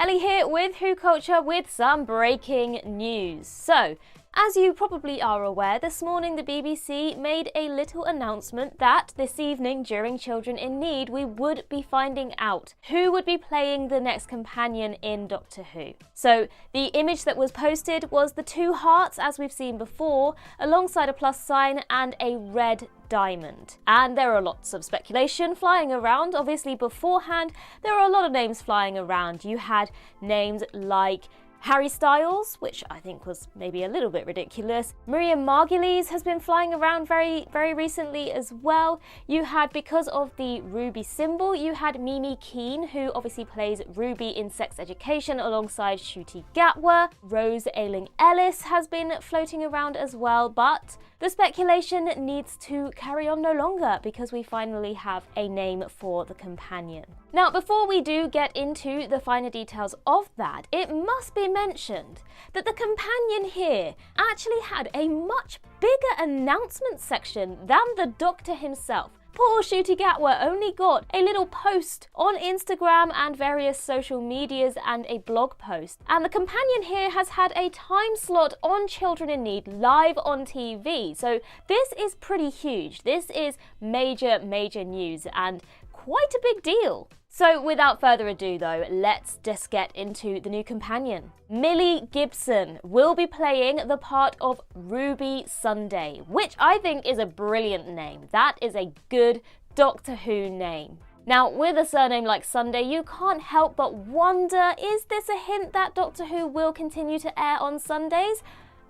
Ellie here with Who Culture with some breaking news. So, as you probably are aware, this morning the BBC made a little announcement that this evening during Children in Need we would be finding out who would be playing the next companion in Doctor Who. So the image that was posted was the two hearts as we've seen before, alongside a plus sign and a red diamond. And there are lots of speculation flying around. Obviously beforehand there are a lot of names flying around. You had names like Harry Styles, which I think was maybe a little bit ridiculous. Miriam Margulies has been flying around very recently as well. You had, because of the Ruby symbol, you had Mimi Keane, who obviously plays Ruby in Sex Education alongside Ncuti Gatwa. Rose Ayling-Ellis has been floating around as well, but the speculation needs to carry on no longer because we finally have a name for the companion. Now, before we do get into the finer details of that, it must be mentioned that the companion here actually had a much bigger announcement section than the Doctor himself. Poor Ncuti Gatwa only got a little post on Instagram and various social medias and a blog post. And the companion here has had a time slot on Children in Need live on TV. So this is pretty huge. This is major news and quite a big deal. So without further ado though, let's just get into the new companion. Millie Gibson will be playing the part of Ruby Sunday, which I think is a brilliant name. That is a good Doctor Who name. Now, with a surname like Sunday, you can't help but wonder, is this a hint that Doctor Who will continue to air on Sundays?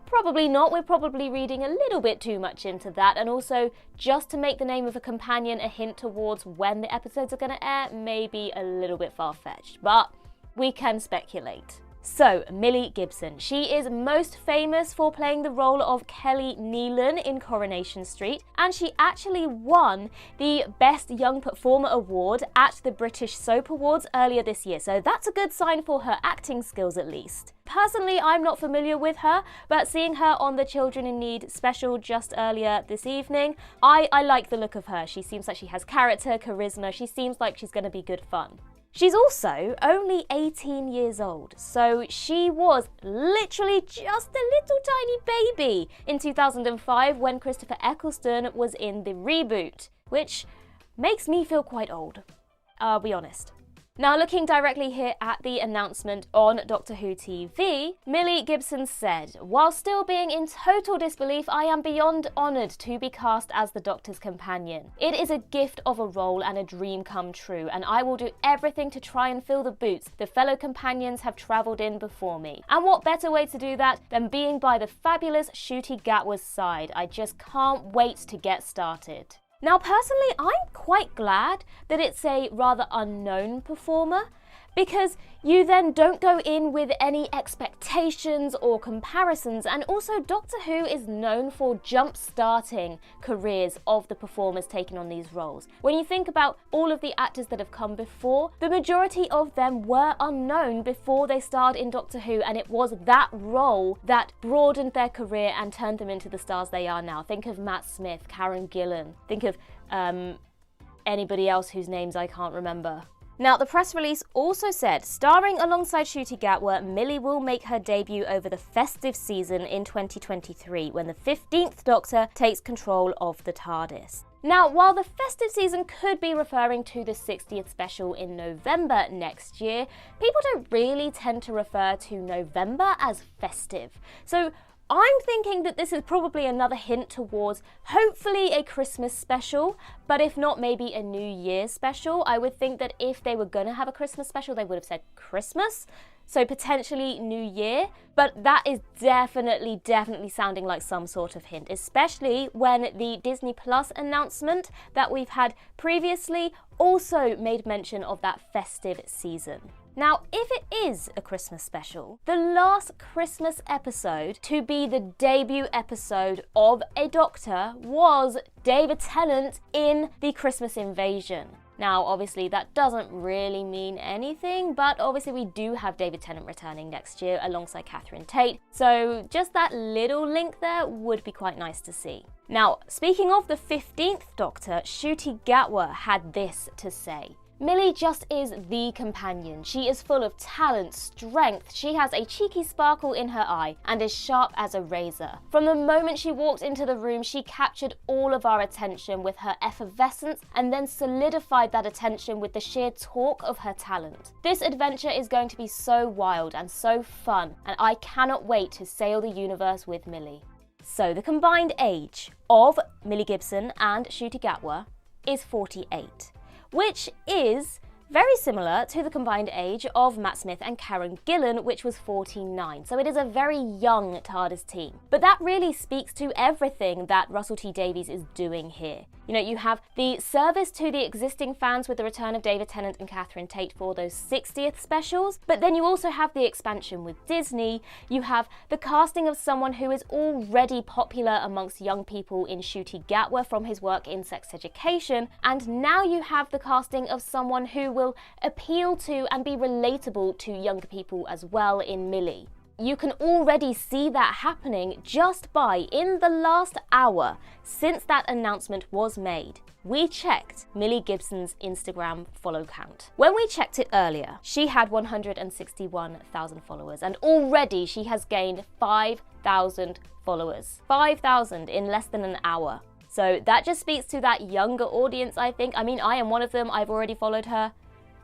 Probably not. We're probably reading a little bit too much into that, and also just to make the name of a companion a hint towards when the episodes are going to air may be a little bit far-fetched, but we can speculate. So, Millie Gibson. She is most famous for playing the role of Kelly Nealon in Coronation Street, and she actually won the Best Young Performer Award at the British Soap Awards earlier this year, so that's a good sign for her acting skills at least. Personally, I'm not familiar with her, but seeing her on the Children in Need special just earlier this evening, I like the look of her. She seems like she has character, charisma, she seems like she's going to be good fun. She's also only 18 years old, so she was literally just a little tiny baby in 2005 when Christopher Eccleston was in the reboot, which makes me feel quite old, I'll be honest. Now, looking directly here at the announcement on Doctor Who TV, Millie Gibson said, "While still being in total disbelief, I am beyond honoured to be cast as the Doctor's companion. It is a gift of a role and a dream come true, and I will do everything to try and fill the boots the fellow companions have travelled in before me. And what better way to do that than being by the fabulous Ncuti Gatwa's side? I just can't wait to get started." Now, personally, I'm quite glad that it's a rather unknown performer, because you then don't go in with any expectations or comparisons, and also Doctor Who is known for jump-starting careers of the performers taking on these roles. When you think about all of the actors that have come before, the majority of them were unknown before they starred in Doctor Who, and it was that role that broadened their career and turned them into the stars they are now. Think of Matt Smith, Karen Gillan, think of anybody else whose names I can't remember. Now, the press release also said, starring alongside Ncuti Gatwa, Millie will make her debut over the festive season in 2023 when the 15th Doctor takes control of the TARDIS. Now, while the festive season could be referring to the 60th special in November next year, people don't really tend to refer to November as festive. So I'm thinking that this is probably another hint towards hopefully a Christmas special, but if not, maybe a New Year's special. I would think that if they were going to have a Christmas special, they would have said Christmas, so potentially New Year, but that is definitely sounding like some sort of hint, especially when the Disney Plus announcement that we've had previously also made mention of that festive season. Now, if it is a Christmas special, the last Christmas episode to be the debut episode of a Doctor was David Tennant in The Christmas Invasion. Now, obviously, that doesn't really mean anything, but obviously we do have David Tennant returning next year alongside Catherine Tate, so just that little link there would be quite nice to see. Now, speaking of the 15th Doctor, Ncuti Gatwa had this to say. Millie just is the companion. She is full of talent, strength, she has a cheeky sparkle in her eye and is sharp as a razor. From the moment she walked into the room, she captured all of our attention with her effervescence and then solidified that attention with the sheer talk of her talent. This adventure is going to be so wild and so fun, and I cannot wait to sail the universe with Millie. So the combined age of Millie Gibson and Ncuti Gatwa is 48. Which is very similar to the combined age of Matt Smith and Karen Gillan, which was 49. So it is a very young TARDIS team. But that really speaks to everything that Russell T Davies is doing here. You know, you have the service to the existing fans with the return of David Tennant and Catherine Tate for those 60th specials, but then you also have the expansion with Disney. You have the casting of someone who is already popular amongst young people in Ncuti Gatwa from his work in Sex Education, and now you have the casting of someone who will appeal to and be relatable to younger people as well in Millie. You can already see that happening just by, in the last hour since that announcement was made, we checked Millie Gibson's Instagram follow count. When we checked it earlier, she had 161,000 followers, and already she has gained 5,000 followers. 5,000 in less than an hour. So that just speaks to that younger audience, I think. I mean, I am one of them. I've already followed her.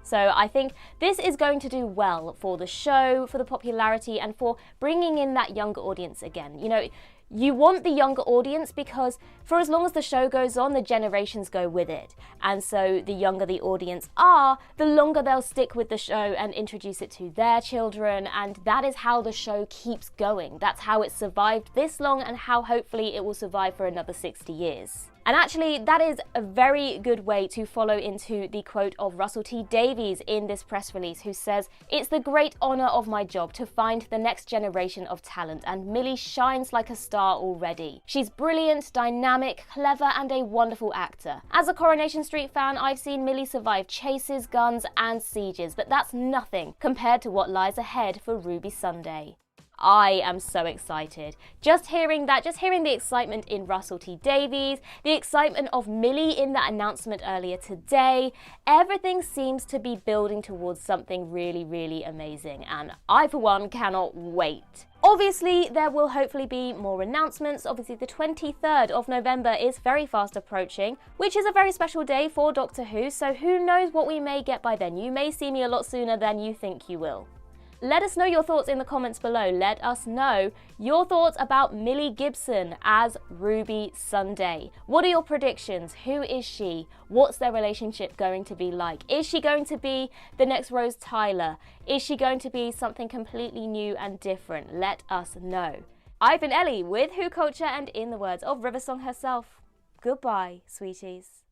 So I think this is going to do well for the show, for the popularity, and for bringing in that younger audience again. You know, you want the younger audience because for as long as the show goes on, the generations go with it. And so the younger the audience are, the longer they'll stick with the show and introduce it to their children. And that is how the show keeps going. That's how it survived this long and how hopefully it will survive for another 60 years. And actually, that is a very good way to follow into the quote of Russell T Davies in this press release, who says, "It's the great honour of my job to find the next generation of talent, and Millie shines like a star already. She's brilliant, dynamic, clever, and a wonderful actor. As a Coronation Street fan, I've seen Millie survive chases, guns, and sieges, but that's nothing compared to what lies ahead for Ruby Sunday." I am so excited. Just hearing that, just hearing the excitement in Russell T Davies, the excitement of Millie in that announcement earlier today, everything seems to be building towards something really, really amazing, and I for one cannot wait. Obviously, there will hopefully be more announcements. Obviously, the 23rd of November is very fast approaching, which is a very special day for Doctor Who, so who knows what we may get by then. You may see me a lot sooner than you think you will. Let us know your thoughts in the comments below. Let us know your thoughts about Millie Gibson as Ruby Sunday. What are your predictions? Who is she? What's their relationship going to be like? Is she going to be the next Rose Tyler? Is she going to be something completely new and different? Let us know. I've been Ellie with Who Culture, and in the words of Riversong herself, goodbye, sweeties.